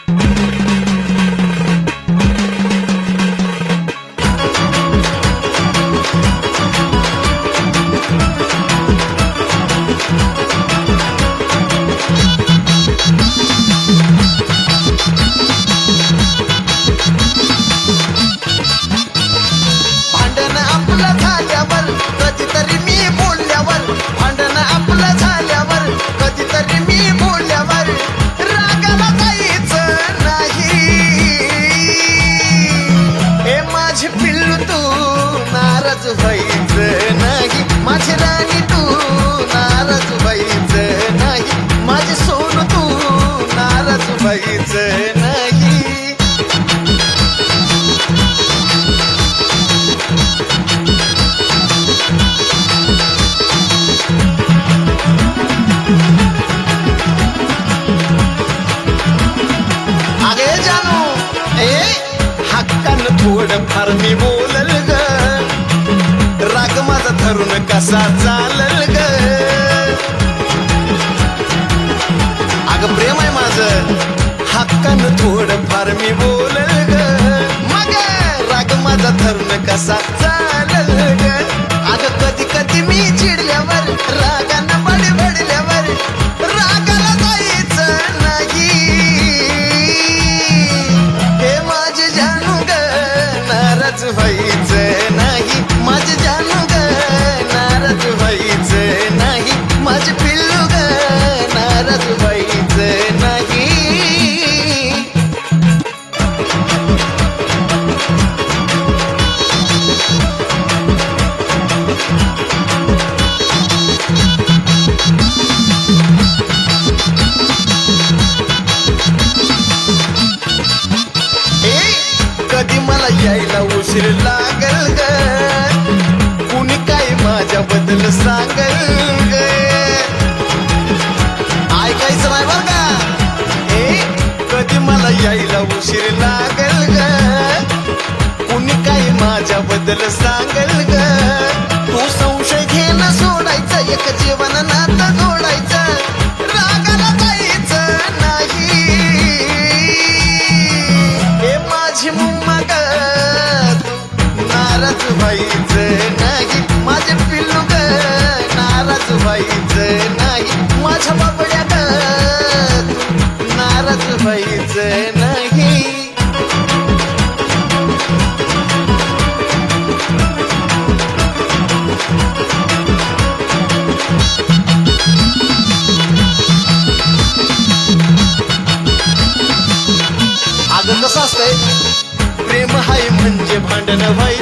भांडण आपलं झाल्यावर कधीतरी मी बोलल्यावर, भांडण आपलं झाल्यावर कधीतरी मी बोलल्यावर रागाला जायचं नाही. हे माझे पिल्लू तू नाराज व्हायचं नाही, माझी राणी तू नाराज व्हायचं नाही, माझे सोनू तू नाराज व्हायचं नाही. अगे जानू हक्कानं थोडं फार मी बोलल ग, राग माझा धरून कसा चालल ग. अगं प्रेम आहे माझं, हक्कानं थोडं फार मी बोलल ग, मग राग माझा धरून कसा चालल ग. अगं कधी कधी मी चिडल्यावर रागानं बडबडल्यावर रागाला जायचं नाही. हे माझे जानू ग नाराज व्हायचं नाही, माझे जानू ग नाराज व्हायचं नाही, माझे पिल्लू ग नाराज व्हायचं नाही. कधी मला यायला उशीर लागल ग, कुणी काय माझ्याबद्दल सांगल ग. ऐकायचं नाही बरं का. कधी मला यायला उशीर लागल ग, कुणी काय माझ्याबद्दल सांगल ग. तू संशय घेणं सोडायचं, एक जीवन नातं जोडायचं, रागाला जायचं नाही. हे माझी मुम्मा ग नाराज व्हायचं नाही, माझे पिल्लू ग नाराज व्हायचं नाही, माझ्या बाबड्या ग नाराज व्हायचं नाही. अगं कसं असतंय, प्रेम हाय म्हणजे भांडण व्हाय